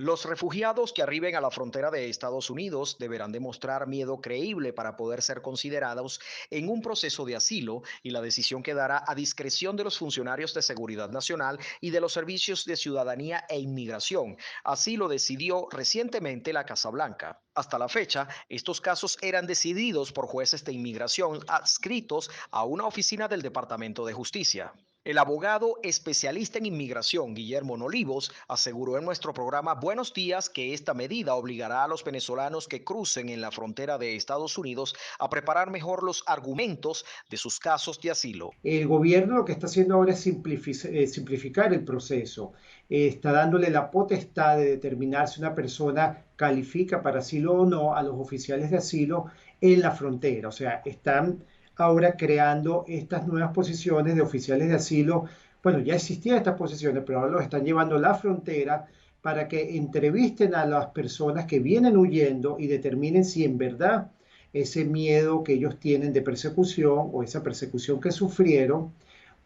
Los refugiados que arriben a la frontera de Estados Unidos deberán demostrar miedo creíble para poder ser considerados en un proceso de asilo y la decisión quedará a discreción de los funcionarios de seguridad nacional y de los servicios de ciudadanía e inmigración. Así lo decidió recientemente la Casa Blanca. Hasta la fecha, estos casos eran decididos por jueces de inmigración adscritos a una oficina del Departamento de Justicia. El abogado especialista en inmigración, Guillermo Nolivos, aseguró en nuestro programa Buenos Días que esta medida obligará a los venezolanos que crucen en la frontera de Estados Unidos a preparar mejor los argumentos de sus casos de asilo. El gobierno lo que está haciendo ahora es simplificar el proceso. Está dándole la potestad de determinar si una persona califica para asilo o no a los oficiales de asilo en la frontera. O sea, están ahora creando estas nuevas posiciones de oficiales de asilo. Bueno, ya existían estas posiciones, pero ahora los están llevando a la frontera para que entrevisten a las personas que vienen huyendo y determinen si en verdad ese miedo que ellos tienen de persecución o esa persecución que sufrieron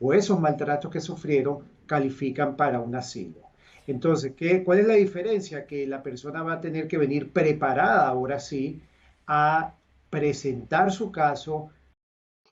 o esos maltratos que sufrieron califican para un asilo. Entonces, ¿cuál es la diferencia? Que la persona va a tener que venir preparada ahora sí a presentar su caso.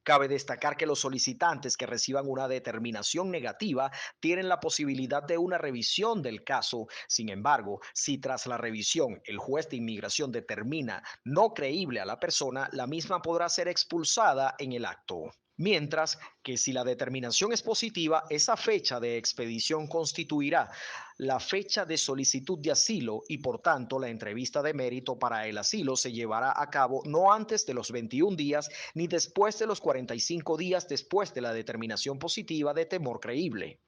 Cabe destacar que los solicitantes que reciban una determinación negativa tienen la posibilidad de una revisión del caso. Sin embargo, si tras la revisión el juez de inmigración determina no creíble a la persona, la misma podrá ser expulsada en el acto. Mientras que si la determinación es positiva, esa fecha de expedición constituirá la fecha de solicitud de asilo y por tanto la entrevista de mérito para el asilo se llevará a cabo no antes de los 21 días ni después de los 45 días después de la determinación positiva de temor creíble.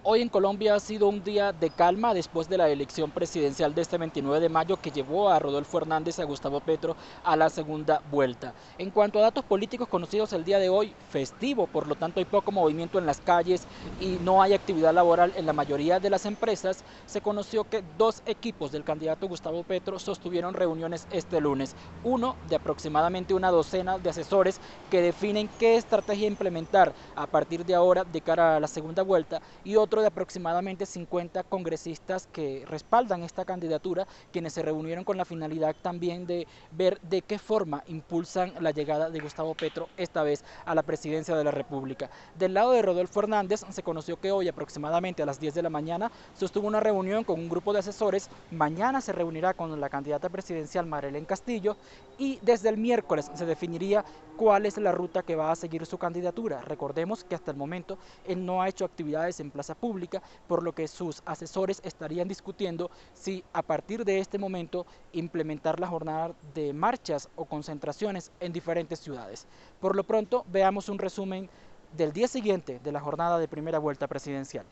Hoy en Colombia ha sido un día de calma después de la elección presidencial de este 29 de mayo que llevó a Rodolfo Hernández y a Gustavo Petro a la segunda vuelta. En cuanto a datos políticos conocidos el día de hoy, festivo, por lo tanto hay poco movimiento en las calles y no hay actividad laboral en la mayoría de las empresas, se conoció que dos equipos del candidato Gustavo Petro sostuvieron reuniones este lunes. Uno de aproximadamente una docena de asesores que definen qué estrategia implementar a partir de ahora de cara a la segunda vuelta y otro de aproximadamente 50 congresistas que respaldan esta candidatura, quienes se reunieron con la finalidad también de ver de qué forma impulsan la llegada de Gustavo Petro esta vez a la presidencia de la República. Del lado de Rodolfo Hernández se conoció que hoy aproximadamente a las 10 de la mañana sostuvo una reunión con un grupo de asesores, mañana se reunirá con la candidata presidencial Marlene Castillo y desde el miércoles se definiría cuál es la ruta que va a seguir su candidatura. Recordemos que hasta el momento él no ha hecho actividades en plaza pública, por lo que sus asesores estarían discutiendo si a partir de este momento implementar la jornada de marchas o concentraciones en diferentes ciudades. Por lo pronto, veamos un resumen del día siguiente de la jornada de primera vuelta presidencial.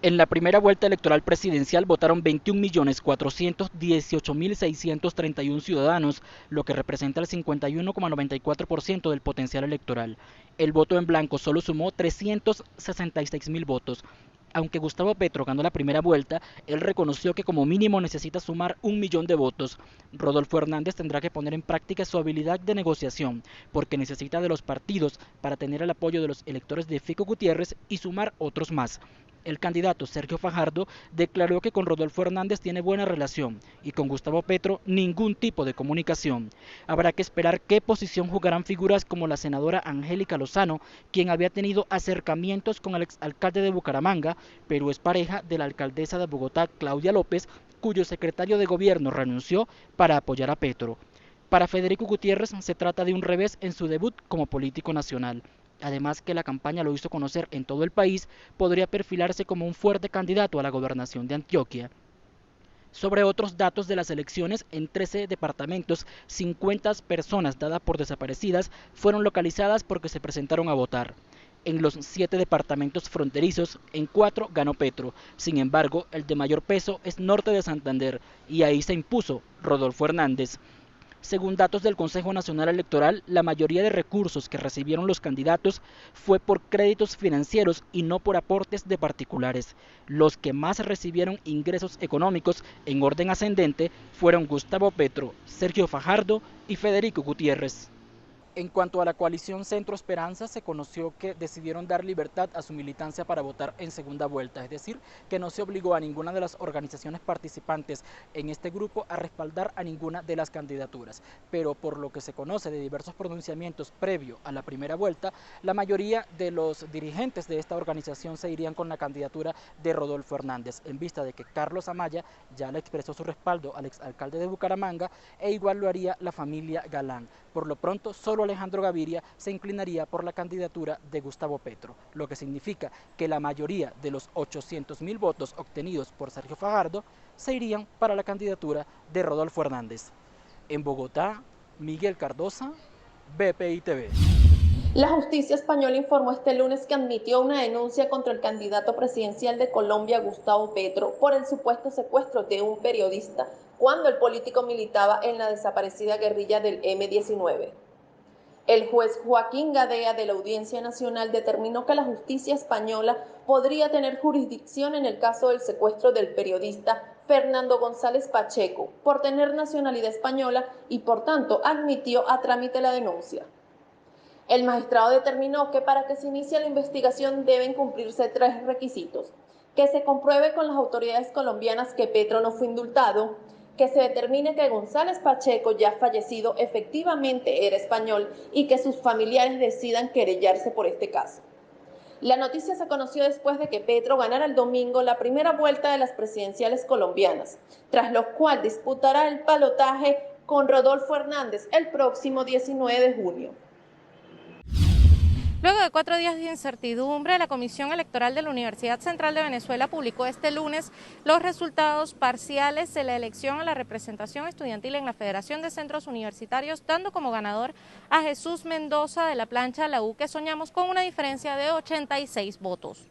En la primera vuelta electoral presidencial votaron 21.418.631 ciudadanos, lo que representa el 51,94% del potencial electoral. El voto en blanco solo sumó 366.000 votos. Aunque Gustavo Petro ganó la primera vuelta, él reconoció que como mínimo necesita sumar 1 millón de votos. Rodolfo Hernández tendrá que poner en práctica su habilidad de negociación, porque necesita de los partidos para tener el apoyo de los electores de Fico Gutiérrez y sumar otros más. El candidato Sergio Fajardo declaró que con Rodolfo Hernández tiene buena relación y con Gustavo Petro ningún tipo de comunicación. Habrá que esperar qué posición jugarán figuras como la senadora Angélica Lozano, quien había tenido acercamientos con el exalcalde de Bucaramanga, pero es pareja de la alcaldesa de Bogotá, Claudia López, cuyo secretario de gobierno renunció para apoyar a Petro. Para Federico Gutiérrez se trata de un revés en su debut como político nacional. Además que la campaña lo hizo conocer en todo el país, podría perfilarse como un fuerte candidato a la gobernación de Antioquia. Sobre otros datos de las elecciones, en 13 departamentos, 50 personas dadas por desaparecidas fueron localizadas porque se presentaron a votar. En los 7 departamentos fronterizos, en 4 ganó Petro. Sin embargo, el de mayor peso es Norte de Santander y ahí se impuso Rodolfo Hernández. Según datos del Consejo Nacional Electoral, la mayoría de recursos que recibieron los candidatos fue por créditos financieros y no por aportes de particulares. Los que más recibieron ingresos económicos en orden ascendente fueron Gustavo Petro, Sergio Fajardo y Federico Gutiérrez. En cuanto a la coalición Centro Esperanza, se conoció que decidieron dar libertad a su militancia para votar en segunda vuelta, es decir, que no se obligó a ninguna de las organizaciones participantes en este grupo a respaldar a ninguna de las candidaturas. Pero por lo que se conoce de diversos pronunciamientos previo a la primera vuelta, la mayoría de los dirigentes de esta organización se irían con la candidatura de Rodolfo Hernández, en vista de que Carlos Amaya ya le expresó su respaldo al exalcalde de Bucaramanga e igual lo haría la familia Galán. Por lo pronto, solo Alejandro Gaviria se inclinaría por la candidatura de Gustavo Petro, lo que significa que la mayoría de los 800.000 votos obtenidos por Sergio Fajardo se irían para la candidatura de Rodolfo Hernández. En Bogotá, Miguel Cardosa, BPI TV. La justicia española informó este lunes que admitió una denuncia contra el candidato presidencial de Colombia, Gustavo Petro, por el supuesto secuestro de un periodista cuando el político militaba en la desaparecida guerrilla del M-19. El juez Joaquín Gadea de la Audiencia Nacional determinó que la justicia española podría tener jurisdicción en el caso del secuestro del periodista Fernando González Pacheco por tener nacionalidad española y por tanto admitió a trámite la denuncia. El magistrado determinó que para que se inicie la investigación deben cumplirse 3 requisitos: que se compruebe con las autoridades colombianas que Petro no fue indultado, que se determine que González Pacheco, ya fallecido, efectivamente era español y que sus familiares decidan querellarse por este caso. La noticia se conoció después de que Petro ganara el domingo la primera vuelta de las presidenciales colombianas, tras lo cual disputará el balotaje con Rodolfo Hernández el próximo 19 de junio. Luego de 4 días de incertidumbre, la Comisión Electoral de la Universidad Central de Venezuela publicó este lunes los resultados parciales de la elección a la representación estudiantil en la Federación de Centros Universitarios, dando como ganador a Jesús Mendoza de la plancha La U que soñamos, con una diferencia de 86 votos.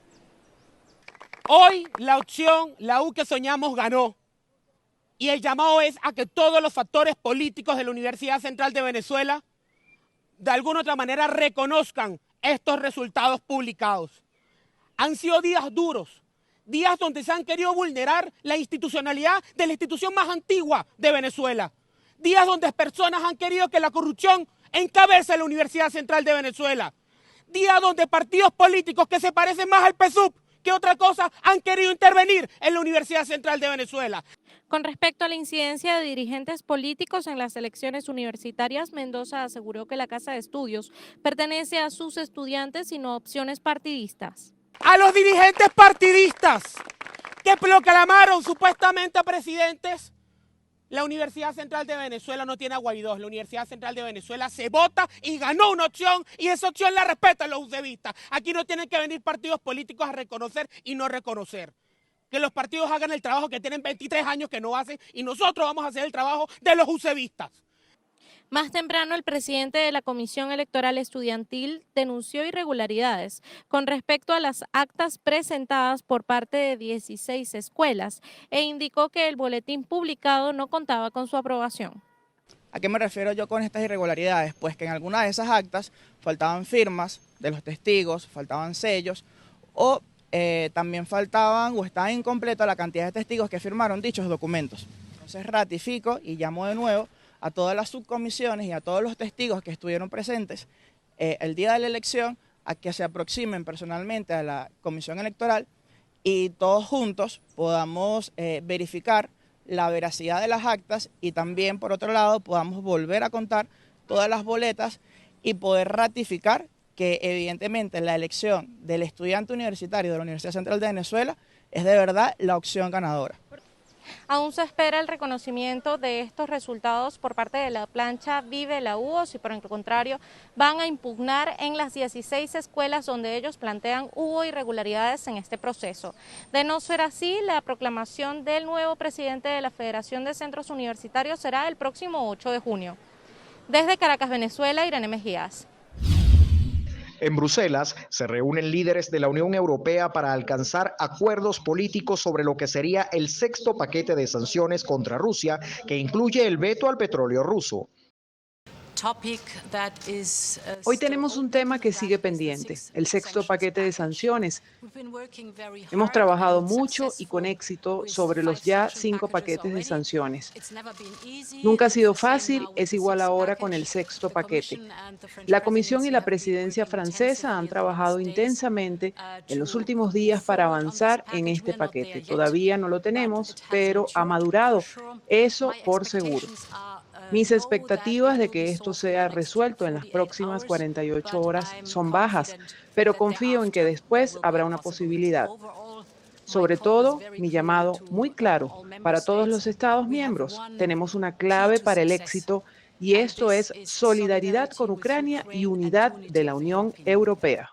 Hoy la opción La U que soñamos ganó, y el llamado es a que todos los factores políticos de la Universidad Central de Venezuela de alguna u otra manera reconozcan estos resultados publicados. Han sido días duros, días donde se han querido vulnerar la institucionalidad de la institución más antigua de Venezuela, días donde personas han querido que la corrupción encabece la Universidad Central de Venezuela, días donde partidos políticos que se parecen más al PSUV que otra cosa han querido intervenir en la Universidad Central de Venezuela. Con respecto a la incidencia de dirigentes políticos en las elecciones universitarias, Mendoza aseguró que la Casa de Estudios pertenece a sus estudiantes y no a opciones partidistas. A los dirigentes partidistas que proclamaron supuestamente a presidentes, la Universidad Central de Venezuela no tiene a Guaidó. La Universidad Central de Venezuela se vota y ganó una opción, y esa opción la respetan los UCEBistas. Aquí no tienen que venir partidos políticos a reconocer y no reconocer. Que los partidos hagan el trabajo que tienen 23 años que no hacen, y nosotros vamos a hacer el trabajo de los UCEBistas. Más temprano, el presidente de la Comisión Electoral Estudiantil denunció irregularidades con respecto a las actas presentadas por parte de 16 escuelas e indicó que el boletín publicado no contaba con su aprobación. ¿A qué me refiero yo con estas irregularidades? Pues que en algunas de esas actas faltaban firmas de los testigos, faltaban sellos o también faltaban o estaba incompleta la cantidad de testigos que firmaron dichos documentos. Entonces ratifico y llamo de nuevo a todas las subcomisiones y a todos los testigos que estuvieron presentes el día de la elección a que se aproximen personalmente a la comisión electoral y todos juntos podamos verificar la veracidad de las actas y también, por otro lado, podamos volver a contar todas las boletas y poder ratificar que evidentemente la elección del estudiante universitario de la Universidad Central de Venezuela es de verdad la opción ganadora. Aún se espera el reconocimiento de estos resultados por parte de la plancha Vive la U, o si por el contrario van a impugnar en las 16 escuelas donde ellos plantean hubo irregularidades en este proceso. De no ser así, la proclamación del nuevo presidente de la Federación de Centros Universitarios será el próximo 8 de junio. Desde Caracas, Venezuela, Irene Mejías. En Bruselas se reúnen líderes de la Unión Europea para alcanzar acuerdos políticos sobre lo que sería el sexto paquete de sanciones contra Rusia, que incluye el veto al petróleo ruso. Hoy tenemos un tema que sigue pendiente, el sexto paquete de sanciones. Hemos trabajado mucho y con éxito sobre los ya 5 paquetes de sanciones. Nunca ha sido fácil, es igual ahora con el sexto paquete. La Comisión y la Presidencia francesa han trabajado intensamente en los últimos días para avanzar en este paquete. Todavía no lo tenemos, pero ha madurado. Eso por seguro. Mis expectativas de que esto sea resuelto en las próximas 48 horas son bajas, pero confío en que después habrá una posibilidad. Sobre todo, mi llamado muy claro para todos los Estados miembros. Tenemos una clave para el éxito y esto es solidaridad con Ucrania y unidad de la Unión Europea.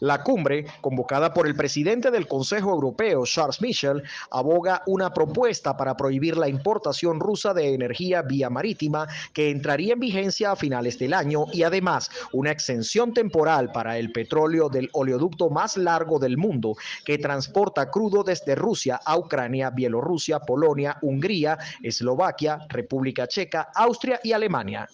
La cumbre, convocada por el presidente del Consejo Europeo, Charles Michel, aboga una propuesta para prohibir la importación rusa de energía vía marítima que entraría en vigencia a finales del año y además una exención temporal para el petróleo del oleoducto más largo del mundo que transporta crudo desde Rusia a Ucrania, Bielorrusia, Polonia, Hungría, Eslovaquia, República Checa, Austria y Alemania.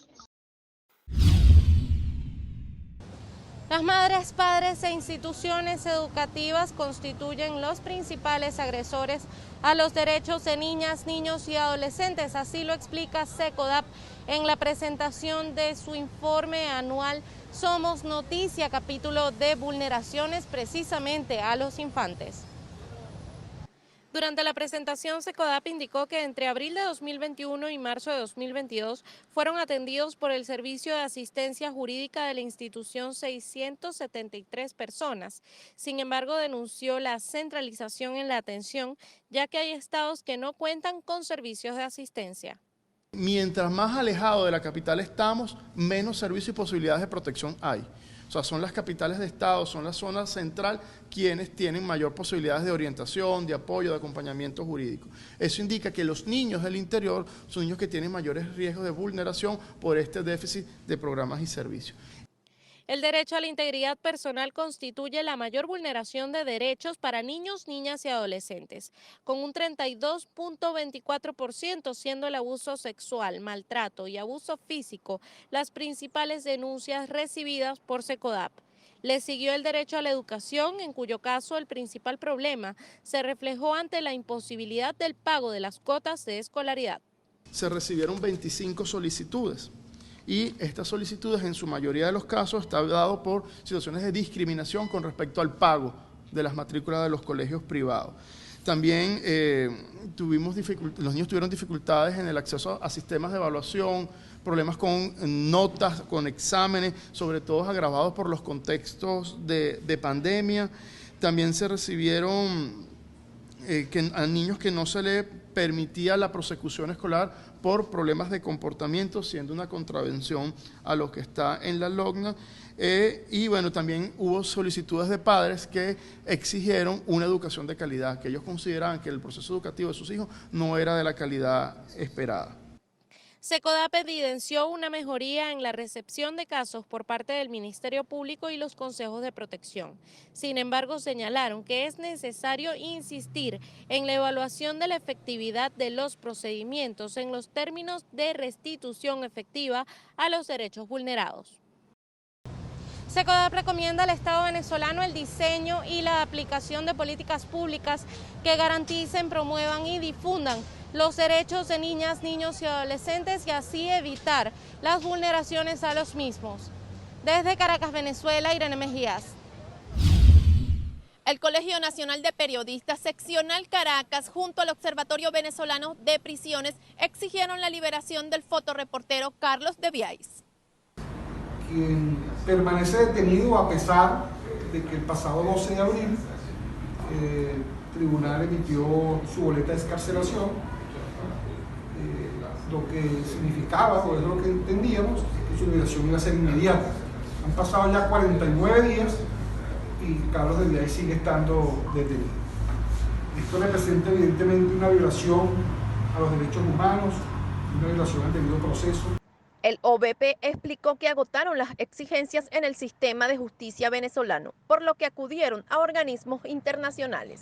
Las madres, padres e instituciones educativas constituyen los principales agresores a los derechos de niñas, niños y adolescentes. Así lo explica SECODAP en la presentación de su informe anual Somos Noticia, capítulo de vulneraciones precisamente a los infantes. Durante la presentación, SECODAP indicó que entre abril de 2021 y marzo de 2022 fueron atendidos por el Servicio de Asistencia Jurídica de la institución 673 personas. Sin embargo, denunció la centralización en la atención, ya que hay estados que no cuentan con servicios de asistencia. Mientras más alejado de la capital estamos, menos servicios y posibilidades de protección hay. O sea, son las capitales de estado, son la zona central quienes tienen mayor posibilidades de orientación, de apoyo, de acompañamiento jurídico. Eso indica que los niños del interior son niños que tienen mayores riesgos de vulneración por este déficit de programas y servicios. El derecho a la integridad personal constituye la mayor vulneración de derechos para niños, niñas y adolescentes, con un 32.24%, siendo el abuso sexual, maltrato y abuso físico las principales denuncias recibidas por SECODAP. Le siguió el derecho a la educación, en cuyo caso el principal problema se reflejó ante la imposibilidad del pago de las cuotas de escolaridad. Se recibieron 25 solicitudes. Y estas solicitudes en su mayoría de los casos están dadas por situaciones de discriminación con respecto al pago de las matrículas de los colegios privados. También los niños tuvieron dificultades en el acceso a sistemas de evaluación, problemas con notas, con exámenes, sobre todo agravados por los contextos de pandemia. También se recibieron a niños que no se les permitía la prosecución escolar por problemas de comportamiento, siendo una contravención a lo que está en la LOGNA. Y bueno, también hubo solicitudes de padres que exigieron una educación de calidad, que ellos consideraban que el proceso educativo de sus hijos no era de la calidad esperada. SECODAP evidenció una mejoría en la recepción de casos por parte del Ministerio Público y los consejos de protección. Sin embargo, señalaron que es necesario insistir en la evaluación de la efectividad de los procedimientos en los términos de restitución efectiva a los derechos vulnerados. SECODAP recomienda al Estado venezolano el diseño y la aplicación de políticas públicas que garanticen, promuevan y difundan los derechos de niñas, niños y adolescentes y así evitar las vulneraciones a los mismos. Desde Caracas, Venezuela, Irene Mejías. El Colegio Nacional de Periodistas Seccional Caracas junto al Observatorio Venezolano de Prisiones exigieron la liberación del fotoreportero Carlos de Biais, quien permanece detenido a pesar de que el pasado 12 de abril el tribunal emitió su boleta de excarcelación, lo que significaba, o es lo que entendíamos, que su liberación iba a ser inmediata. Han pasado ya 49 días y Carlos de Biais sigue estando detenido. Esto representa evidentemente una violación a los derechos humanos, una violación al debido proceso. El OVP explicó que agotaron las exigencias en el sistema de justicia venezolano, por lo que acudieron a organismos internacionales.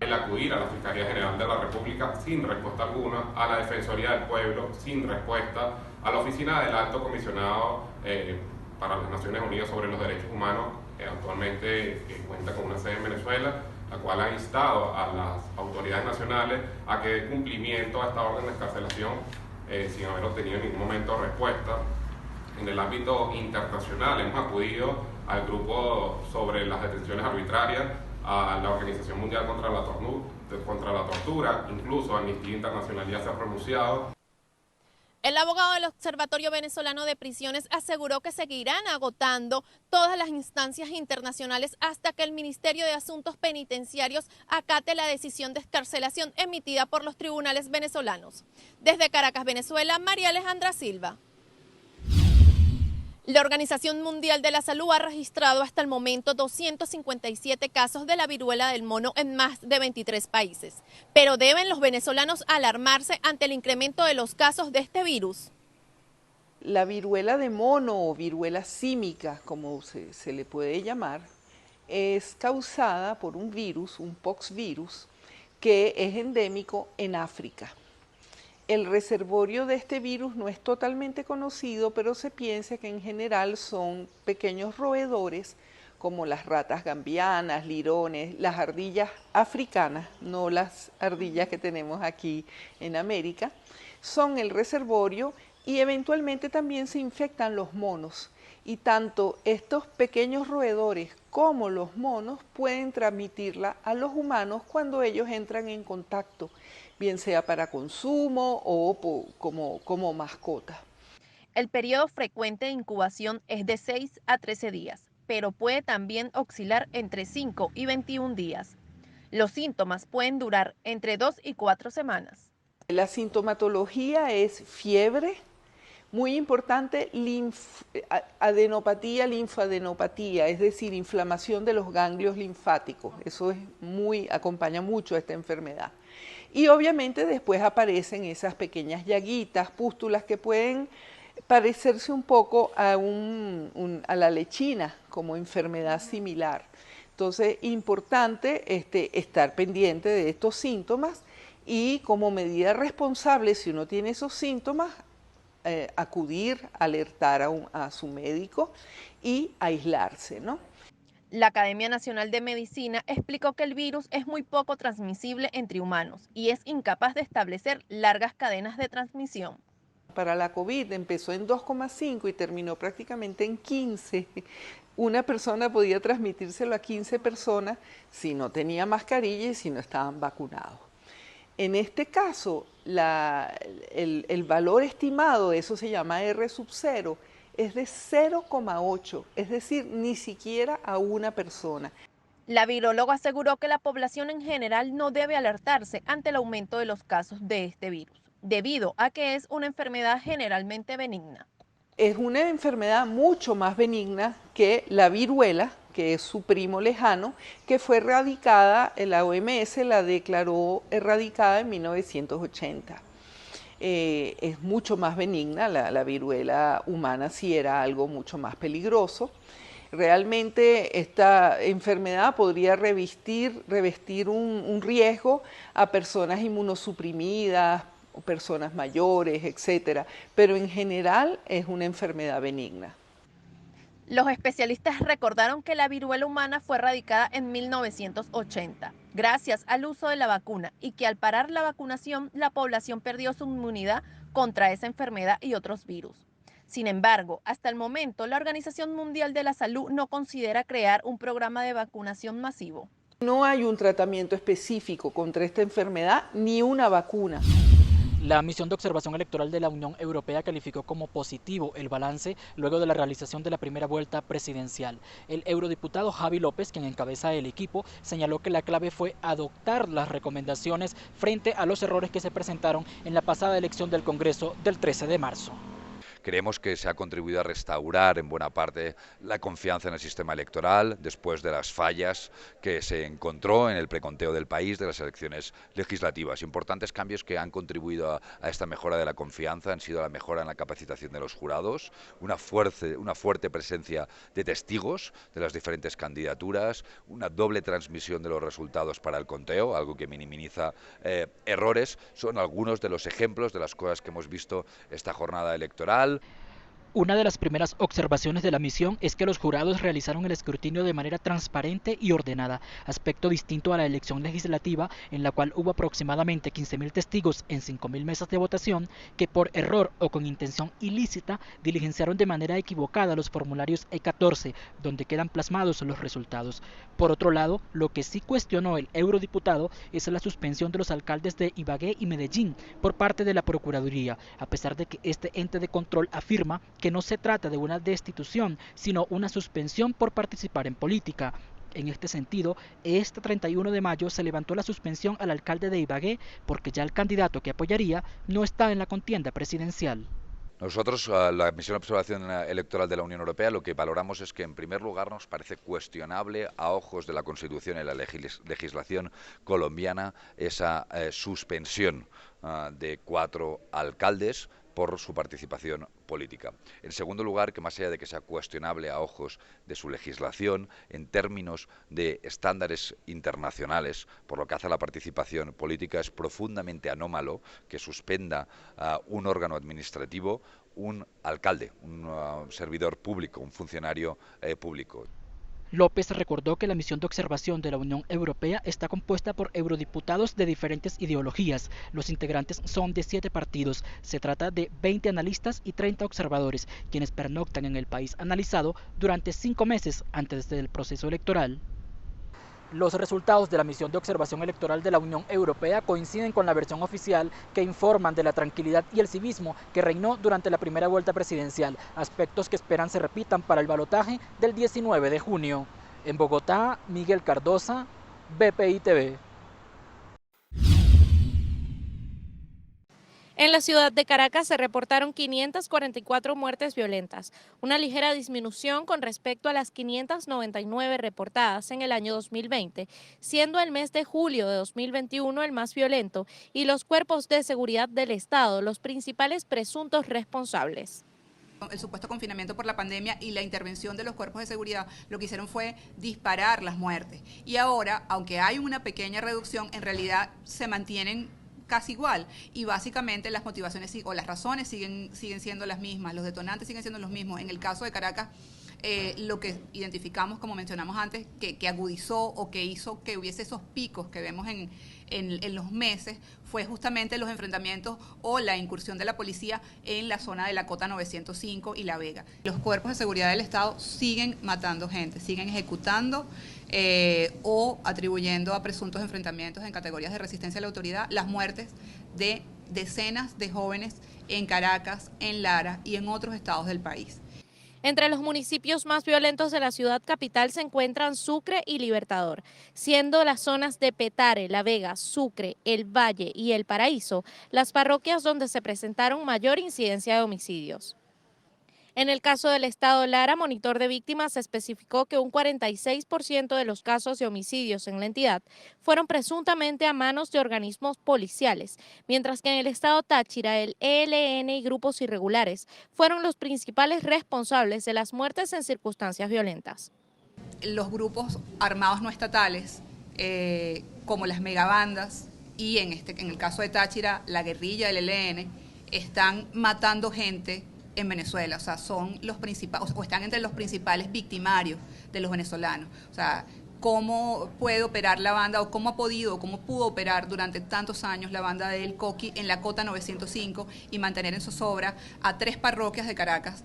El acudir a la Fiscalía General de la República sin respuesta alguna, a la Defensoría del Pueblo sin respuesta, a la Oficina del Alto Comisionado para las Naciones Unidas sobre los Derechos Humanos, que actualmente cuenta con una sede en Venezuela, la cual ha instado a las autoridades nacionales a que dé cumplimiento a esta orden de excarcelación sin haber obtenido en ningún momento respuesta. En el ámbito internacional hemos acudido al grupo sobre las detenciones arbitrarias, a la Organización Mundial contra la Tortura, incluso Amnistía Internacional ya se ha pronunciado. El abogado del Observatorio Venezolano de Prisiones aseguró que seguirán agotando todas las instancias internacionales hasta que el Ministerio de Asuntos Penitenciarios acate la decisión de excarcelación emitida por los tribunales venezolanos. Desde Caracas, Venezuela, María Alejandra Silva. La Organización Mundial de la Salud ha registrado hasta el momento 257 casos de la viruela del mono en más de 23 países. Pero ¿deben los venezolanos alarmarse ante el incremento de los casos de este virus? La viruela de mono o viruela símica, como se le puede llamar, es causada por un virus, un poxvirus, que es endémico en África. El reservorio de este virus no es totalmente conocido, pero se piensa que en general son pequeños roedores como las ratas gambianas, lirones, las ardillas africanas, no las ardillas que tenemos aquí en América, son el reservorio y eventualmente también se infectan los monos. Y tanto estos pequeños roedores como los monos pueden transmitirla a los humanos cuando ellos entran en contacto, bien sea para consumo o como mascota. El periodo frecuente de incubación es de 6 a 13 días, pero puede también oscilar entre 5 y 21 días. Los síntomas pueden durar entre 2 y 4 semanas. La sintomatología es fiebre, muy importante, adenopatía, linfadenopatía, es decir, inflamación de los ganglios linfáticos. Eso acompaña mucho a esta enfermedad. Y obviamente después aparecen esas pequeñas llaguitas, pústulas que pueden parecerse un poco a la lechina como enfermedad similar. Entonces, importante estar pendiente de estos síntomas y como medida responsable, si uno tiene esos síntomas, acudir, alertar a su médico y aislarse, ¿no? La Academia Nacional de Medicina explicó que el virus es muy poco transmisible entre humanos y es incapaz de establecer largas cadenas de transmisión. Para la COVID empezó en 2,5 y terminó prácticamente en 15. Una persona podía transmitírselo a 15 personas si no tenía mascarilla y si no estaban vacunados. En este caso, el valor estimado, eso se llama R0, es de 0,8, es decir, ni siquiera a una persona. La viróloga aseguró que la población en general no debe alertarse ante el aumento de los casos de este virus, debido a que es una enfermedad generalmente benigna. Es una enfermedad mucho más benigna que la viruela, que es su primo lejano, que fue erradicada, la OMS la declaró erradicada en 1980. Es mucho más benigna, la viruela humana sí era algo mucho más peligroso. Realmente esta enfermedad podría revestir un riesgo a personas inmunosuprimidas, personas mayores, etcétera, pero en general es una enfermedad benigna. Los especialistas recordaron que la viruela humana fue erradicada en 1980, gracias al uso de la vacuna, y que al parar la vacunación, la población perdió su inmunidad contra esa enfermedad y otros virus. Sin embargo, hasta el momento, la Organización Mundial de la Salud no considera crear un programa de vacunación masivo. No hay un tratamiento específico contra esta enfermedad ni una vacuna. La misión de observación electoral de la Unión Europea calificó como positivo el balance luego de la realización de la primera vuelta presidencial. El eurodiputado Javi López, quien encabeza el equipo, señaló que la clave fue adoptar las recomendaciones frente a los errores que se presentaron en la pasada elección del Congreso del 13 de marzo. Creemos que se ha contribuido a restaurar en buena parte la confianza en el sistema electoral después de las fallas que se encontró en el preconteo del país de las elecciones legislativas. Importantes cambios que han contribuido a esta mejora de la confianza han sido la mejora en la capacitación de los jurados, una fuerte presencia de testigos de las diferentes candidaturas, una doble transmisión de los resultados para el conteo, algo que minimiza errores. Son algunos de los ejemplos de las cosas que hemos visto esta jornada electoral. Una de las primeras observaciones de la misión es que los jurados realizaron el escrutinio de manera transparente y ordenada, aspecto distinto a la elección legislativa en la cual hubo aproximadamente 15.000 testigos en 5.000 mesas de votación que por error o con intención ilícita diligenciaron de manera equivocada los formularios E14, donde quedan plasmados los resultados. Por otro lado, lo que sí cuestionó el eurodiputado es la suspensión de los alcaldes de Ibagué y Medellín por parte de la Procuraduría, a pesar de que este ente de control afirma que no se trata de una destitución, sino una suspensión por participar en política. En este sentido, este 31 de mayo se levantó la suspensión al alcalde de Ibagué porque ya el candidato que apoyaría no está en la contienda presidencial. Nosotros, la Misión de Observación Electoral de la Unión Europea, lo que valoramos es que, en primer lugar, nos parece cuestionable a ojos de la Constitución y la legislación colombiana esa suspensión de 4 alcaldes por su participación política. En segundo lugar, que más allá de que sea cuestionable a ojos de su legislación, en términos de estándares internacionales, por lo que hace a la participación política, es profundamente anómalo que suspenda un órgano administrativo un alcalde, un servidor público, un funcionario público. López recordó que la misión de observación de la Unión Europea está compuesta por eurodiputados de diferentes ideologías. Los integrantes son de 7 partidos. Se trata de 20 analistas y 30 observadores, quienes pernoctan en el país analizado durante 5 meses antes del proceso electoral. Los resultados de la misión de observación electoral de la Unión Europea coinciden con la versión oficial que informan de la tranquilidad y el civismo que reinó durante la primera vuelta presidencial, aspectos que esperan se repitan para el balotaje del 19 de junio. En Bogotá, Miguel Cardosa, BPI TV. En la ciudad de Caracas se reportaron 544 muertes violentas, una ligera disminución con respecto a las 599 reportadas en el año 2020, siendo el mes de julio de 2021 el más violento y los cuerpos de seguridad del Estado los principales presuntos responsables. El supuesto confinamiento por la pandemia y la intervención de los cuerpos de seguridad lo que hicieron fue disparar las muertes. Y ahora, aunque hay una pequeña reducción, en realidad se mantienen casi igual, y básicamente las motivaciones o las razones siguen siendo las mismas, los detonantes siguen siendo los mismos. En el caso de Caracas, lo que identificamos, como mencionamos antes, que agudizó o que hizo que hubiese esos picos que vemos en los meses, fue justamente los enfrentamientos o la incursión de la policía en la zona de la Cota 905 y La Vega. Los cuerpos de seguridad del Estado siguen matando gente, siguen ejecutando o atribuyendo a presuntos enfrentamientos en categorías de resistencia a la autoridad las muertes de decenas de jóvenes en Caracas, en Lara y en otros estados del país. Entre los municipios más violentos de la ciudad capital se encuentran Sucre y Libertador, siendo las zonas de Petare, La Vega, Sucre, El Valle y El Paraíso las parroquias donde se presentaron mayor incidencia de homicidios. En el caso del estado Lara, Monitor de Víctimas especificó que un 46% de los casos de homicidios en la entidad fueron presuntamente a manos de organismos policiales, mientras que en el estado Táchira, el ELN y grupos irregulares fueron los principales responsables de las muertes en circunstancias violentas. Los grupos armados no estatales, como las megabandas y en el caso de Táchira, la guerrilla del ELN, están matando gente en Venezuela, o sea, son los principales, o están entre los principales victimarios de los venezolanos. O sea, cómo puede operar la banda, o cómo pudo operar durante tantos años la banda del Coqui en la Cota 905 y mantener en zozobra a 3 parroquias de Caracas.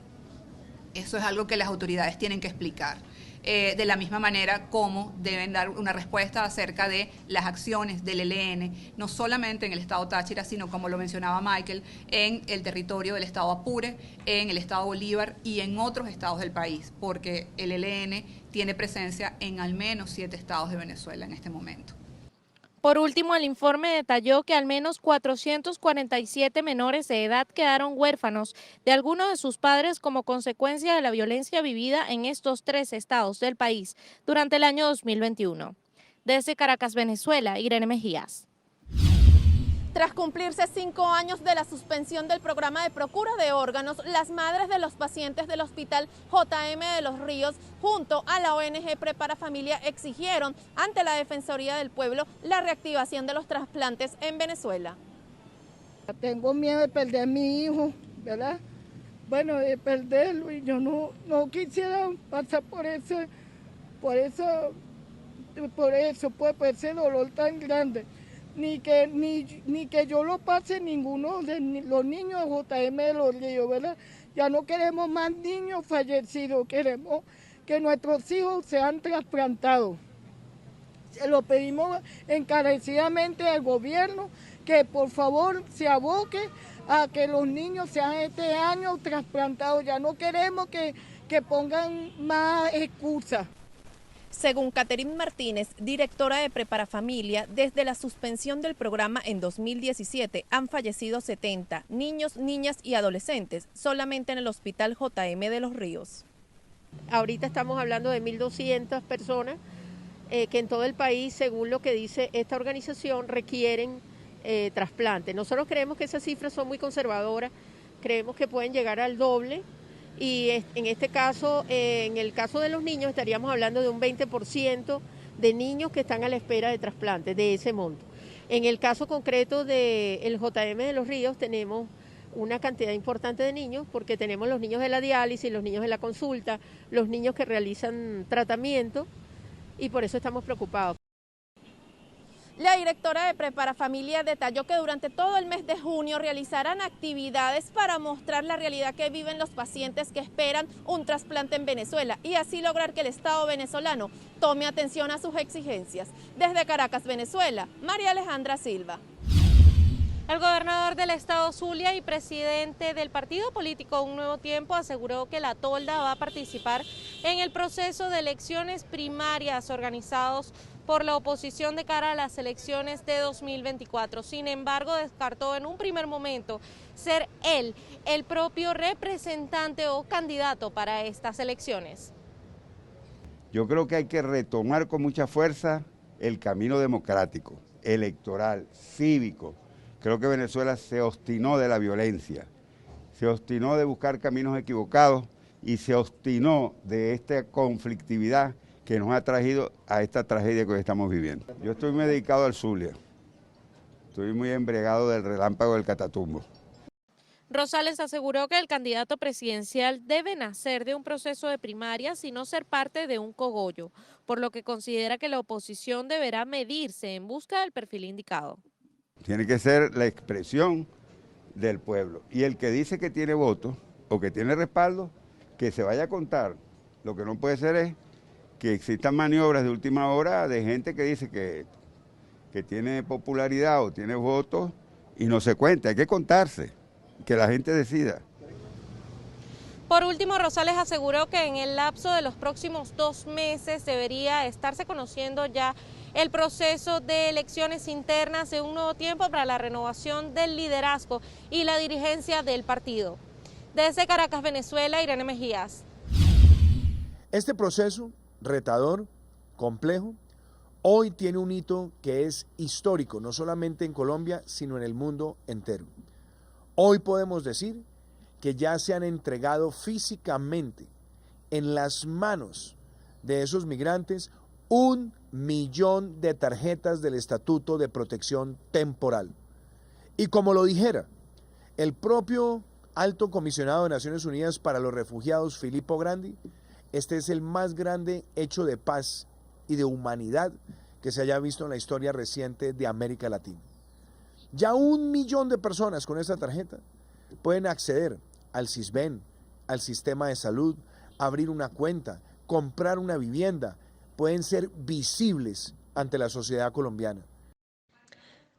Eso es algo que las autoridades tienen que explicar. De la misma manera como deben dar una respuesta acerca de las acciones del ELN, no solamente en el estado Táchira, sino, como lo mencionaba Michael, en el territorio del estado Apure, en el estado Bolívar y en otros estados del país, porque el ELN tiene presencia en al menos 7 estados de Venezuela en este momento. Por último, el informe detalló que al menos 447 menores de edad quedaron huérfanos de alguno de sus padres como consecuencia de la violencia vivida en estos 3 estados del país durante el año 2021. Desde Caracas, Venezuela, Irene Mejías. Tras cumplirse 5 años de la suspensión del programa de procura de órganos, las madres de los pacientes del Hospital JM de Los Ríos, junto a la ONG Prepara Familia, exigieron ante la Defensoría del Pueblo la reactivación de los trasplantes en Venezuela. Tengo miedo de perder a mi hijo, ¿verdad? Bueno, de perderlo, y yo no quisiera pasar por ese dolor tan grande. Ni que yo lo pase ninguno de los niños de JM de Los Ríos, ¿verdad? Ya no queremos más niños fallecidos, queremos que nuestros hijos sean trasplantados. Se lo pedimos encarecidamente al gobierno que por favor se aboque a que los niños sean este año trasplantados. Ya no queremos que pongan más excusas. Según Catherine Martínez, directora de Prepara Familia, desde la suspensión del programa en 2017 han fallecido 70 niños, niñas y adolescentes solamente en el Hospital JM de Los Ríos. Ahorita estamos hablando de 1.200 personas que en todo el país, según lo que dice esta organización, requieren trasplante. Nosotros creemos que esas cifras son muy conservadoras, creemos que pueden llegar al doble. Y en este caso, en el caso de los niños, estaríamos hablando de un 20% de niños que están a la espera de trasplante, de ese monto. En el caso concreto del JM de Los Ríos, tenemos una cantidad importante de niños, porque tenemos los niños de la diálisis, los niños de la consulta, los niños que realizan tratamiento, y por eso estamos preocupados. La directora de Prepara Familia detalló que durante todo el mes de junio realizarán actividades para mostrar la realidad que viven los pacientes que esperan un trasplante en Venezuela y así lograr que el Estado venezolano tome atención a sus exigencias. Desde Caracas, Venezuela, María Alejandra Silva. El gobernador del estado Zulia y presidente del partido político Un Nuevo Tiempo aseguró que la tolda va a participar en el proceso de elecciones primarias organizados por la oposición de cara a las elecciones de 2024. Sin embargo, descartó en un primer momento ser él el propio representante o candidato para estas elecciones. Yo creo que hay que retomar con mucha fuerza el camino democrático, electoral, cívico. Creo que Venezuela se obstinó de la violencia, se obstinó de buscar caminos equivocados y se obstinó de esta conflictividad que nos ha traído a esta tragedia que hoy estamos viviendo. Yo estoy muy dedicado al Zulia, estoy muy embriagado del relámpago del Catatumbo. Rosales aseguró que el candidato presidencial debe nacer de un proceso de primarias y no ser parte de un cogollo, por lo que considera que la oposición deberá medirse en busca del perfil indicado. Tiene que ser la expresión del pueblo, y el que dice que tiene votos o que tiene respaldo, que se vaya a contar. Lo que no puede ser es que existan maniobras de última hora de gente que dice que tiene popularidad o tiene votos y no se cuenta. Hay que contarse, que la gente decida. Por último, Rosales aseguró que en el lapso de los próximos 2 meses debería estarse conociendo ya el proceso de elecciones internas de Un Nuevo Tiempo para la renovación del liderazgo y la dirigencia del partido. Desde Caracas, Venezuela, Irene Mejías. Este proceso retador, complejo, hoy tiene un hito que es histórico, no solamente en Colombia, sino en el mundo entero. Hoy podemos decir que ya se han entregado físicamente en las manos de esos migrantes 1 millón de tarjetas del Estatuto de Protección Temporal. Y como lo dijera el propio Alto Comisionado de Naciones Unidas para los Refugiados, Filippo Grandi, este es el más grande hecho de paz y de humanidad que se haya visto en la historia reciente de América Latina. Ya 1 millón de personas con esta tarjeta pueden acceder al SISBEN, al sistema de salud, abrir una cuenta, comprar una vivienda, pueden ser visibles ante la sociedad colombiana.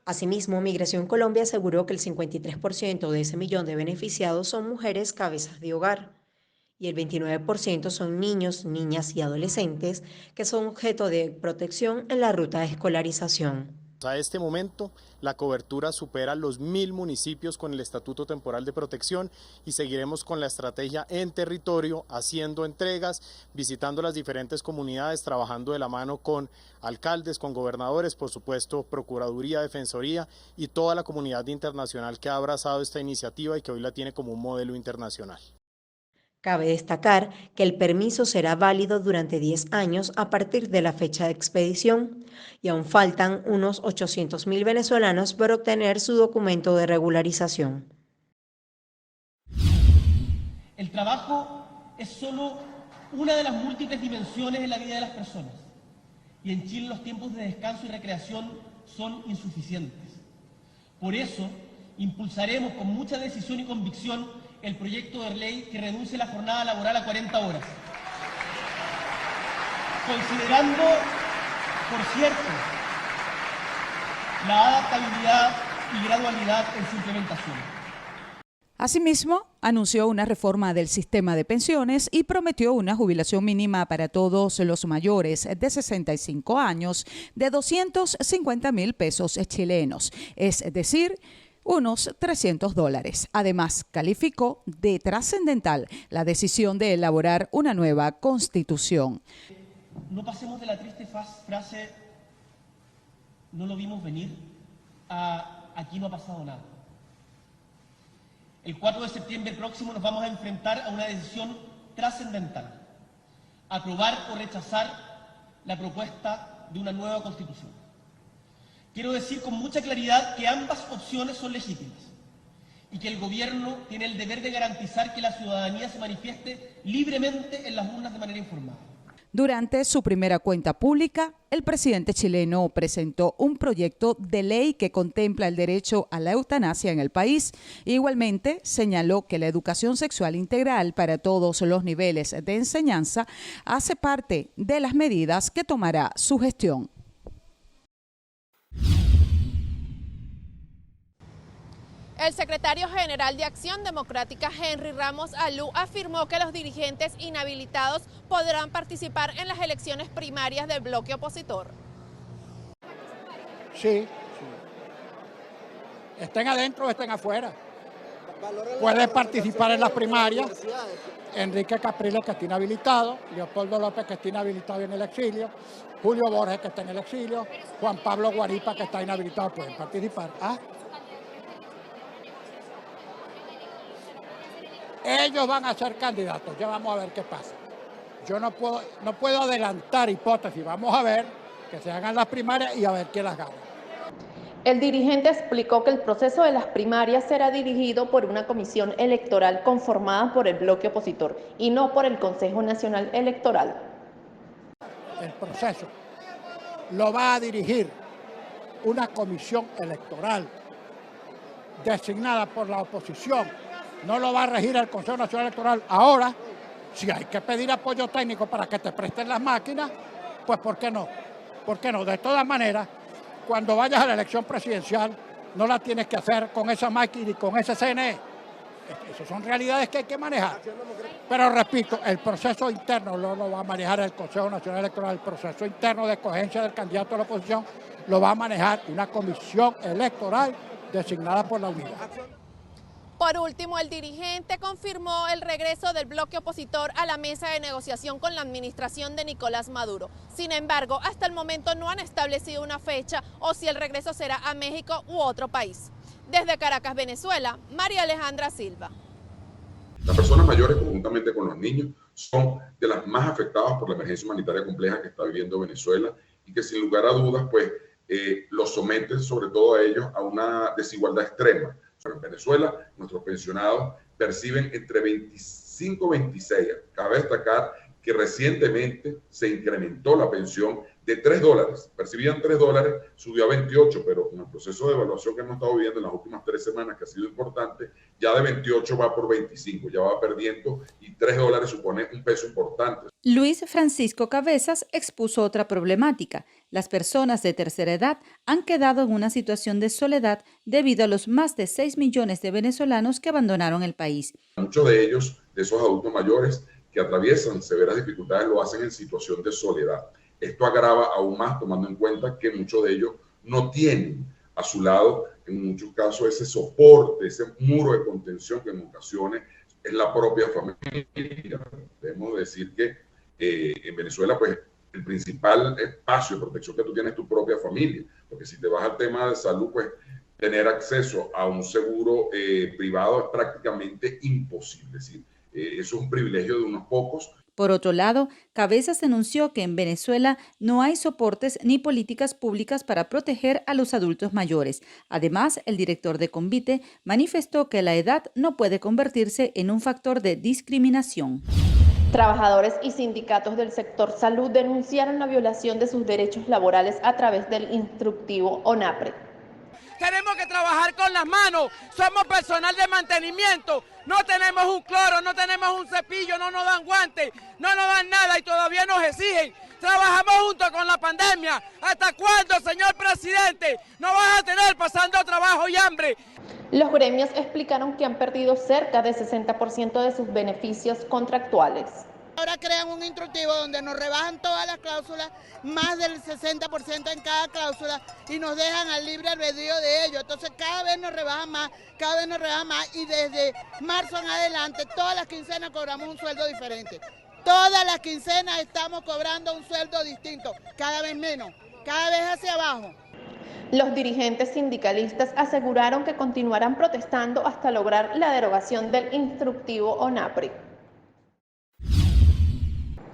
Asimismo, Migración Colombia aseguró que el 53% de ese millón de beneficiados son mujeres cabezas de hogar y el 29% son niños, niñas y adolescentes que son objeto de protección en la ruta de escolarización. Hasta este momento, la cobertura supera los 1000 municipios con el Estatuto Temporal de Protección y seguiremos con la estrategia en territorio, haciendo entregas, visitando las diferentes comunidades, trabajando de la mano con alcaldes, con gobernadores, por supuesto, Procuraduría, Defensoría y toda la comunidad internacional que ha abrazado esta iniciativa y que hoy la tiene como un modelo internacional. Cabe destacar que el permiso será válido durante 10 años a partir de la fecha de expedición y aún faltan unos 800.000 venezolanos por obtener su documento de regularización. El trabajo es solo una de las múltiples dimensiones en la vida de las personas y en Chile los tiempos de descanso y recreación son insuficientes. Por eso, impulsaremos con mucha decisión y convicción el proyecto de ley que reduce la jornada laboral a 40 horas. Considerando, por cierto, la adaptabilidad y gradualidad en su implementación. Asimismo, anunció una reforma del sistema de pensiones y prometió una jubilación mínima para todos los mayores de 65 años de 250.000 pesos chilenos, es decir, unos $300. Además, calificó de trascendental la decisión de elaborar una nueva constitución. No pasemos de la triste frase "no lo vimos venir" a "aquí no ha pasado nada". El 4 de septiembre próximo nos vamos a enfrentar a una decisión trascendental: aprobar o rechazar la propuesta de una nueva constitución. Quiero decir con mucha claridad que ambas opciones son legítimas y que el gobierno tiene el deber de garantizar que la ciudadanía se manifieste libremente en las urnas de manera informada. Durante su primera cuenta pública, el presidente chileno presentó un proyecto de ley que contempla el derecho a la eutanasia en el país. Igualmente, señaló que la educación sexual integral para todos los niveles de enseñanza hace parte de las medidas que tomará su gestión. El secretario general de Acción Democrática, Henry Ramos Alú, afirmó que los dirigentes inhabilitados podrán participar en las elecciones primarias del bloque opositor. Sí. Estén adentro o estén afuera. Pueden participar en las primarias. Enrique Capriles, que está inhabilitado, Leopoldo López, que está inhabilitado en el exilio, Julio Borges, que está en el exilio, Juan Pablo Guaripa, que está inhabilitado, pueden participar. Ellos van a ser candidatos, ya vamos a ver qué pasa. Yo no puedo adelantar hipótesis, vamos a ver que se hagan las primarias y a ver quién las gana. El dirigente explicó que el proceso de las primarias será dirigido por una comisión electoral conformada por el bloque opositor y no por el Consejo Nacional Electoral. El proceso lo va a dirigir una comisión electoral designada por la oposición. No lo va a regir el Consejo Nacional Electoral. Ahora, si hay que pedir apoyo técnico para que te presten las máquinas, pues ¿por qué no? ¿Por qué no? De todas maneras, cuando vayas a la elección presidencial, no la tienes que hacer con esa máquina y con ese CNE. Esas son realidades que hay que manejar. Pero repito, el proceso interno no lo va a manejar el Consejo Nacional Electoral. El proceso interno de escogencia del candidato de la oposición lo va a manejar una comisión electoral designada por la unidad. Por último, el dirigente confirmó el regreso del bloque opositor a la mesa de negociación con la administración de Nicolás Maduro. Sin embargo, hasta el momento no han establecido una fecha o si el regreso será a México u otro país. Desde Caracas, Venezuela, María Alejandra Silva. Las personas mayores, conjuntamente con los niños, son de las más afectadas por la emergencia humanitaria compleja que está viviendo Venezuela y que sin lugar a dudas, pues, los someten sobre todo a ellos a una desigualdad extrema. En Venezuela, nuestros pensionados perciben entre 25 y 26. Cabe destacar que recientemente se incrementó la pensión de $3. Percibían $3, subió a 28, pero con el proceso de evaluación que hemos estado viviendo en las últimas 3 semanas, que ha sido importante, ya de 28 va por 25, ya va perdiendo y $3 supone un peso importante. Luis Francisco Cabezas expuso otra problemática. Las personas de tercera edad han quedado en una situación de soledad debido a los más de 6 millones de venezolanos que abandonaron el país. Muchos de ellos, de esos adultos mayores que atraviesan severas dificultades, lo hacen en situación de soledad. Esto agrava aún más tomando en cuenta que muchos de ellos no tienen a su lado, en muchos casos, ese soporte, ese muro de contención que en ocasiones es la propia familia. Debemos decir que en Venezuela, pues, el principal espacio de protección que tú tienes es tu propia familia, porque si te vas al tema de salud, pues, tener acceso a un seguro privado es prácticamente imposible. Es decir, eso es un privilegio de unos pocos. Por otro lado, Cabezas denunció que en Venezuela no hay soportes ni políticas públicas para proteger a los adultos mayores. Además, el director de Convite manifestó que la edad no puede convertirse en un factor de discriminación. Trabajadores y sindicatos del sector salud denunciaron la violación de sus derechos laborales a través del instructivo ONAPRE. Tenemos que trabajar con las manos, somos personal de mantenimiento, no tenemos un cloro, no tenemos un cepillo, no nos dan guantes, no nos dan nada y todavía nos exigen. Trabajamos juntos con la pandemia. ¿Hasta cuándo, señor presidente, nos vas a tener pasando trabajo y hambre? Los gremios explicaron que han perdido cerca del 60% de sus beneficios contractuales. Ahora crean un instructivo donde nos rebajan todas las cláusulas, más del 60% en cada cláusula, y nos dejan al libre albedrío de ellos. Entonces cada vez nos rebajan más, y desde marzo en adelante, todas las quincenas cobramos un sueldo diferente. Todas las quincenas estamos cobrando un sueldo distinto, cada vez menos, cada vez hacia abajo. Los dirigentes sindicalistas aseguraron que continuarán protestando hasta lograr la derogación del instructivo ONAPRE.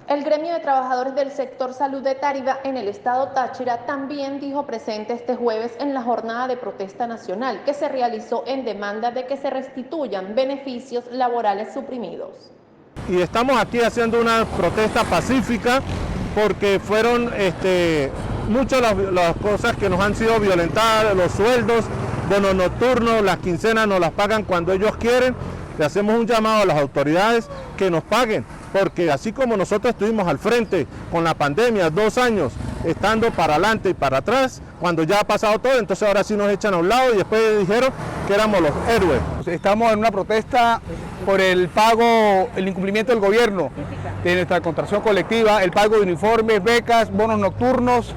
El gremio de trabajadores del sector salud de Táriba en el estado Táchira también dijo presente este jueves en la jornada de protesta nacional que se realizó en demanda de que se restituyan beneficios laborales suprimidos. Y estamos aquí haciendo una protesta pacífica porque fueron muchas las cosas que nos han sido violentadas, los sueldos, bonos nocturnos, las quincenas nos las pagan cuando ellos quieren. Le hacemos un llamado a las autoridades que nos paguen, porque así como nosotros estuvimos al frente con la pandemia 2 años, estando para adelante y para atrás, cuando ya ha pasado todo, entonces ahora sí nos echan a un lado y después dijeron que éramos los héroes. Estamos en una protesta por el pago, el incumplimiento del gobierno de nuestra contratación colectiva, el pago de uniformes, becas, bonos nocturnos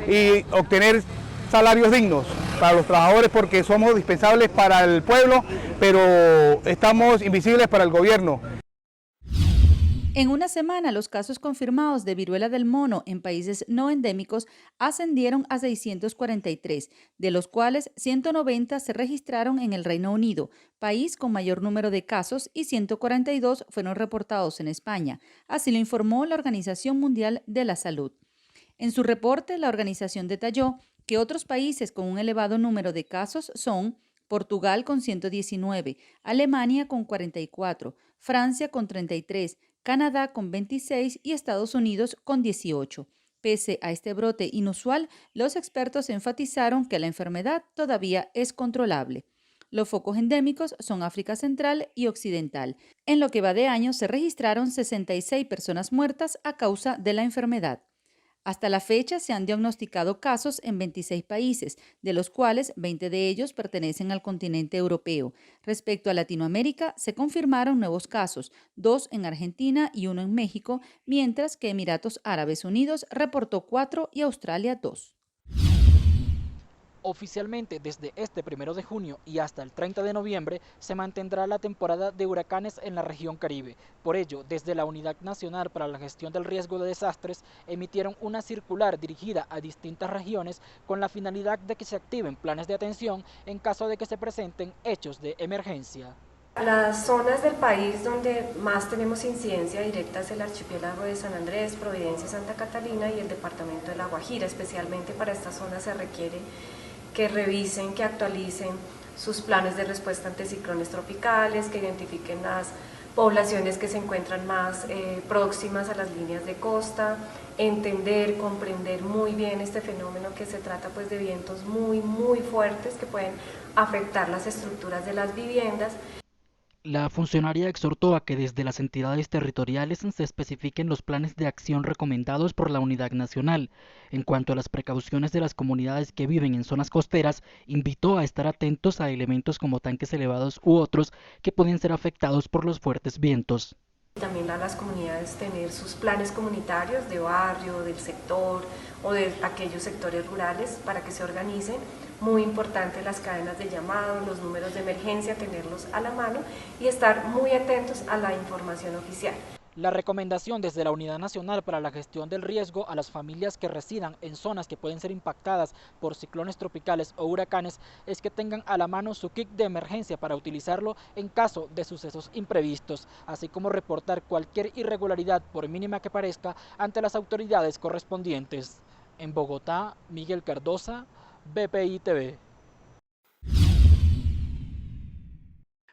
y obtener salarios dignos para los trabajadores, porque somos dispensables para el pueblo, pero estamos invisibles para el gobierno. En una semana, los casos confirmados de viruela del mono en países no endémicos ascendieron a 643, de los cuales 190 se registraron en el Reino Unido, país con mayor número de casos, y 142 fueron reportados en España. Así lo informó la Organización Mundial de la Salud. En su reporte, la organización detalló que otros países con un elevado número de casos son Portugal con 119, Alemania con 44, Francia con 33, Canadá con 26 y Estados Unidos con 18. Pese a este brote inusual, los expertos enfatizaron que la enfermedad todavía es controlable. Los focos endémicos son África Central y Occidental. En lo que va de año se registraron 66 personas muertas a causa de la enfermedad. Hasta la fecha se han diagnosticado casos en 26 países, de los cuales 20 de ellos pertenecen al continente europeo. Respecto a Latinoamérica, se confirmaron nuevos casos, 2 en Argentina y 1 en México, mientras que Emiratos Árabes Unidos reportó 4 y Australia 2. Oficialmente, desde este 1 de junio y hasta el 30 de noviembre, se mantendrá la temporada de huracanes en la región Caribe. Por ello, desde la Unidad Nacional para la Gestión del Riesgo de Desastres, emitieron una circular dirigida a distintas regiones con la finalidad de que se activen planes de atención en caso de que se presenten hechos de emergencia. Las zonas del país donde más tenemos incidencia directa es el archipiélago de San Andrés, Providencia, Santa Catalina y el departamento de La Guajira. Especialmente para estas zonas se requiere que revisen, que actualicen sus planes de respuesta ante ciclones tropicales, que identifiquen las poblaciones que se encuentran más próximas a las líneas de costa, entender, comprender muy bien este fenómeno, que se trata pues de vientos muy fuertes que pueden afectar las estructuras de las viviendas. La funcionaria exhortó a que desde las entidades territoriales se especifiquen los planes de acción recomendados por la Unidad Nacional. En cuanto a las precauciones de las comunidades que viven en zonas costeras, invitó a estar atentos a elementos como tanques elevados u otros que pueden ser afectados por los fuertes vientos. También a las comunidades tener sus planes comunitarios de barrio, del sector o de aquellos sectores rurales para que se organicen. Muy importante las cadenas de llamado, los números de emergencia, tenerlos a la mano y estar muy atentos a la información oficial. La recomendación desde la Unidad Nacional para la Gestión del Riesgo a las familias que residan en zonas que pueden ser impactadas por ciclones tropicales o huracanes es que tengan a la mano su kit de emergencia para utilizarlo en caso de sucesos imprevistos, así como reportar cualquier irregularidad, por mínima que parezca, ante las autoridades correspondientes. En Bogotá, Miguel Cardosa, BPI TV.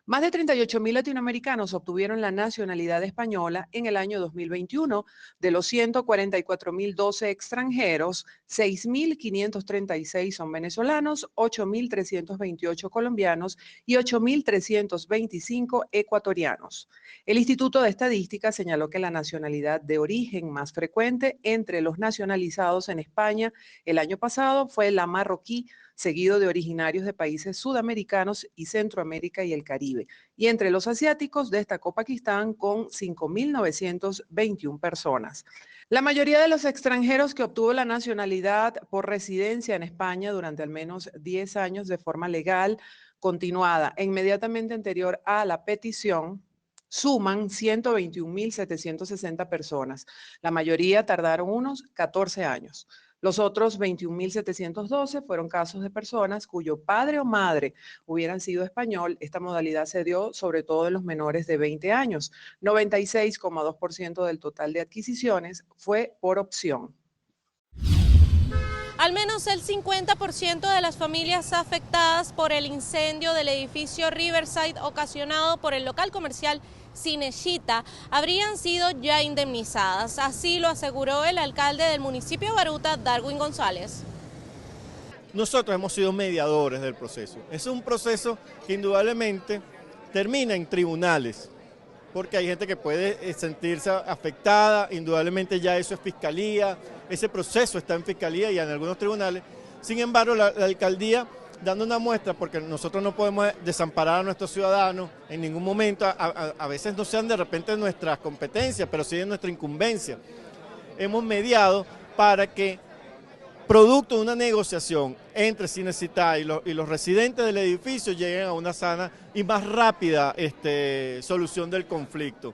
Más de 38.000 latinoamericanos obtuvieron la nacionalidad española en el año 2021. De los 144.012 extranjeros, 6.536 son venezolanos, 8.328 colombianos y 8.325 ecuatorianos. El Instituto de Estadística señaló que la nacionalidad de origen más frecuente entre los nacionalizados en España el año pasado fue la marroquí, seguido de originarios de países sudamericanos y Centroamérica y el Caribe. Y entre los asiáticos destacó Pakistán con 5.921 personas. La mayoría de los extranjeros que obtuvo la nacionalidad por residencia en España durante al menos 10 años de forma legal, continuada e inmediatamente anterior a la petición, suman 121.760 personas. La mayoría tardaron unos 14 años. Los otros 21.712 fueron casos de personas cuyo padre o madre hubieran sido español. Esta modalidad se dio sobre todo en los menores de 20 años. 96,2% del total de adquisiciones fue por opción. Al menos el 50% de las familias afectadas por el incendio del edificio Riverside ocasionado por el local comercial Cinechita habrían sido ya indemnizadas. Así lo aseguró el alcalde del municipio de Baruta, Darwin González. Nosotros hemos sido mediadores del proceso. Es un proceso que indudablemente termina en tribunales, porque hay gente que puede sentirse afectada, indudablemente ya eso es fiscalía, ese proceso está en fiscalía y en algunos tribunales. Sin embargo, la alcaldía, dando una muestra, porque nosotros no podemos desamparar a nuestros ciudadanos en ningún momento, a veces no sean de repente nuestras competencias, pero sí de nuestra incumbencia. Hemos mediado para que, producto de una negociación entre Cinecittà y los residentes del edificio, lleguen a una sana y más rápida solución del conflicto.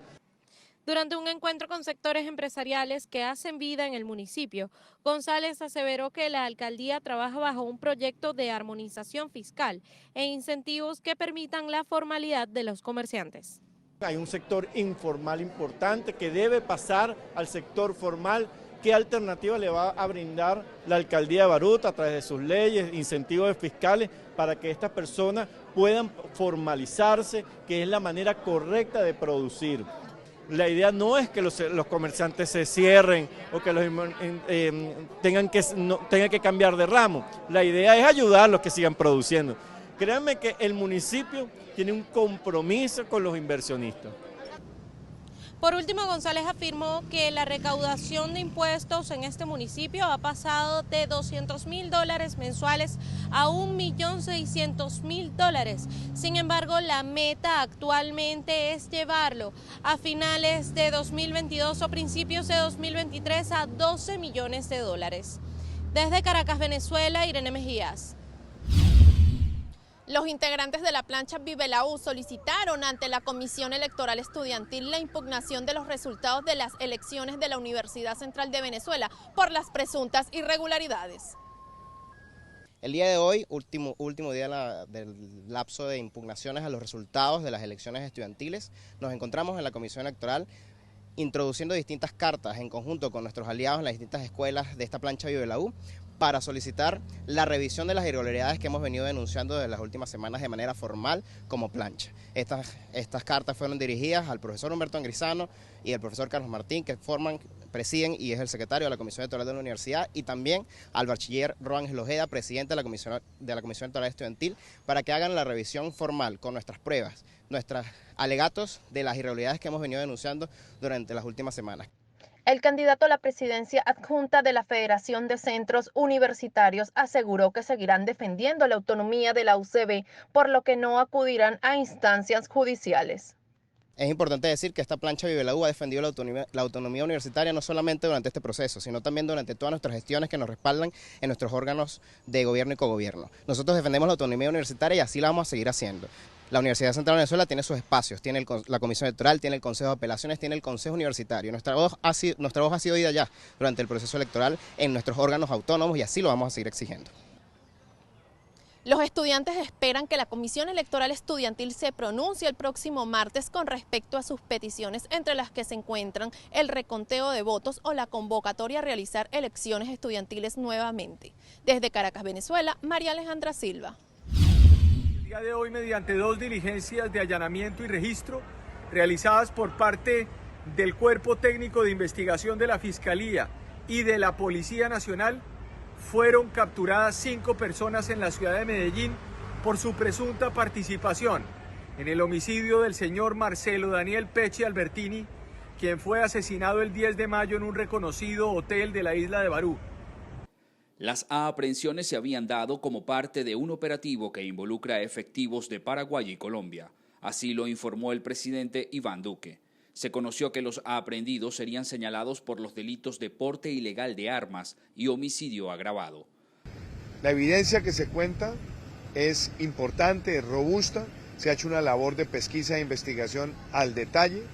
Durante un encuentro con sectores empresariales que hacen vida en el municipio, González aseveró que la alcaldía trabaja bajo un proyecto de armonización fiscal e incentivos que permitan la formalidad de los comerciantes. Hay un sector informal importante que debe pasar al sector formal. ¿Qué alternativa le va a brindar la alcaldía de Baruta a través de sus leyes, incentivos fiscales, para que estas personas puedan formalizarse, que es la manera correcta de producir? La idea no es que los comerciantes se cierren o que tengan que cambiar de ramo. La idea es ayudar a los que sigan produciendo. Créanme que el municipio tiene un compromiso con los inversionistas. Por último, González afirmó que la recaudación de impuestos en este municipio ha pasado de $200.000 mensuales a $1.600.000. Sin embargo, la meta actualmente es llevarlo a finales de 2022 o principios de 2023 a $12 millones. Desde Caracas, Venezuela, Irene Mejías. Los integrantes de la plancha Vive la U solicitaron ante la Comisión Electoral Estudiantil la impugnación de los resultados de las elecciones de la Universidad Central de Venezuela por las presuntas irregularidades. El día de hoy, último día del lapso de impugnaciones a los resultados de las elecciones estudiantiles, nos encontramos en la Comisión Electoral introduciendo distintas cartas en conjunto con nuestros aliados en las distintas escuelas de esta plancha Vive la U, para solicitar la revisión de las irregularidades que hemos venido denunciando desde las últimas semanas de manera formal como plancha. Estas cartas fueron dirigidas al profesor Humberto Angrisano y al profesor Carlos Martín, que presiden y es el secretario de la Comisión Electoral de la Universidad, y también al bachiller Roángel Ojeda, presidente de la Comisión Electoral Estudiantil, para que hagan la revisión formal con nuestras pruebas, nuestros alegatos de las irregularidades que hemos venido denunciando durante las últimas semanas. El candidato a la presidencia adjunta de la Federación de Centros Universitarios aseguró que seguirán defendiendo la autonomía de la UCB, por lo que no acudirán a instancias judiciales. Es importante decir que esta plancha Vive la U ha defendido la autonomía universitaria no solamente durante este proceso, sino también durante todas nuestras gestiones que nos respaldan en nuestros órganos de gobierno y cogobierno. Nosotros defendemos la autonomía universitaria y así la vamos a seguir haciendo. La Universidad Central de Venezuela tiene sus espacios, tiene la Comisión Electoral, tiene el Consejo de Apelaciones, tiene el Consejo Universitario. Nuestra voz ha sido oída ya durante el proceso electoral en nuestros órganos autónomos y así lo vamos a seguir exigiendo. Los estudiantes esperan que la Comisión Electoral Estudiantil se pronuncie el próximo martes con respecto a sus peticiones, entre las que se encuentran el reconteo de votos o la convocatoria a realizar elecciones estudiantiles nuevamente. Desde Caracas, Venezuela, María Alejandra Silva. El día de hoy, mediante 2 diligencias de allanamiento y registro realizadas por parte del Cuerpo Técnico de Investigación de la Fiscalía y de la Policía Nacional, fueron capturadas 5 personas en la ciudad de Medellín por su presunta participación en el homicidio del señor Marcelo Daniel Pecci Albertini, quien fue asesinado el 10 de mayo en un reconocido hotel de la isla de Barú. Las aprehensiones se habían dado como parte de un operativo que involucra a efectivos de Paraguay y Colombia. Así lo informó el presidente Iván Duque. Se conoció que los aprehendidos serían señalados por los delitos de porte ilegal de armas y homicidio agravado. La evidencia que se cuenta es importante, es robusta, se ha hecho una labor de pesquisa e investigación al detalle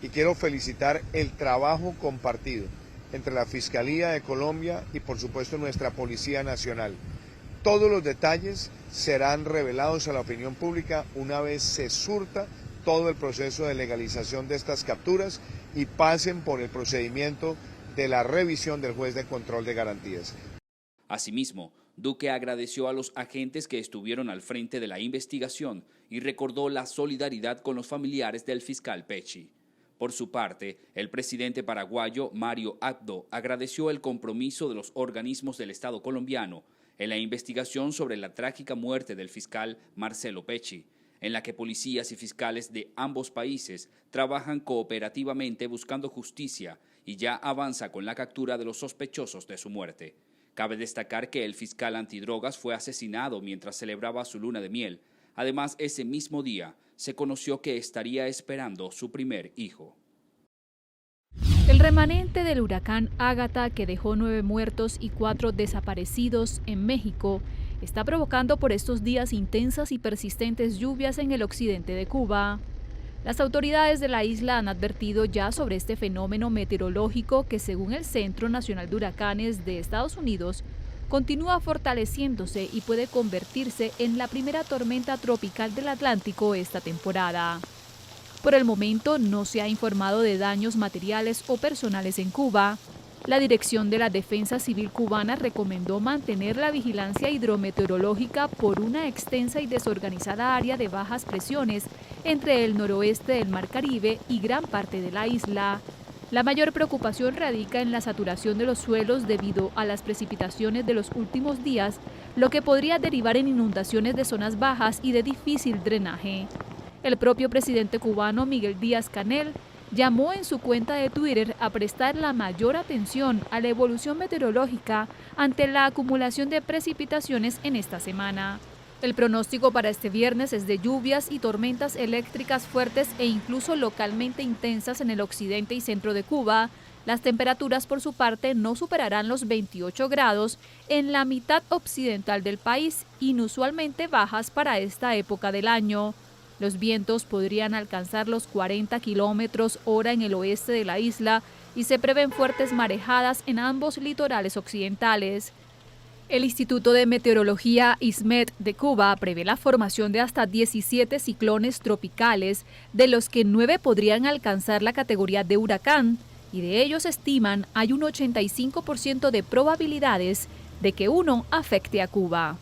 y quiero felicitar el trabajo compartido entre la Fiscalía de Colombia y por supuesto nuestra Policía Nacional. Todos los detalles serán revelados a la opinión pública una vez se surta todo el proceso de legalización de estas capturas y pasen por el procedimiento de la revisión del juez de control de garantías. Asimismo, Duque agradeció a los agentes que estuvieron al frente de la investigación y recordó la solidaridad con los familiares del fiscal Pecci. Por su parte, el presidente paraguayo Mario Abdo agradeció el compromiso de los organismos del Estado colombiano en la investigación sobre la trágica muerte del fiscal Marcelo Pecci, en la que policías y fiscales de ambos países trabajan cooperativamente buscando justicia y ya avanza con la captura de los sospechosos de su muerte. Cabe destacar que el fiscal antidrogas fue asesinado mientras celebraba su luna de miel. Además, ese mismo día se conoció que estaría esperando su primer hijo. El remanente del huracán Ágata, que dejó 9 muertos y 4 desaparecidos en México, está provocando por estos días intensas y persistentes lluvias en el occidente de Cuba. Las autoridades de la isla han advertido ya sobre este fenómeno meteorológico que, según el Centro Nacional de Huracanes de Estados Unidos, continúa fortaleciéndose y puede convertirse en la primera tormenta tropical del Atlántico esta temporada. Por el momento no se ha informado de daños materiales o personales en Cuba. La Dirección de la Defensa Civil cubana recomendó mantener la vigilancia hidrometeorológica por una extensa y desorganizada área de bajas presiones entre el noroeste del Mar Caribe y gran parte de la isla. La mayor preocupación radica en la saturación de los suelos debido a las precipitaciones de los últimos días, lo que podría derivar en inundaciones de zonas bajas y de difícil drenaje. El propio presidente cubano Miguel Díaz-Canel llamó en su cuenta de Twitter a prestar la mayor atención a la evolución meteorológica ante la acumulación de precipitaciones en esta semana. El pronóstico para este viernes es de lluvias y tormentas eléctricas fuertes e incluso localmente intensas en el occidente y centro de Cuba. Las temperaturas, por su parte, no superarán los 28 grados en la mitad occidental del país, inusualmente bajas para esta época del año. Los vientos podrían alcanzar los 40 kilómetros hora en el oeste de la isla y se prevén fuertes marejadas en ambos litorales occidentales. El Instituto de Meteorología ISMET de Cuba prevé la formación de hasta 17 ciclones tropicales, de los que 9 podrían alcanzar la categoría de huracán, y de ellos estiman hay un 85% de probabilidades de que uno afecte a Cuba.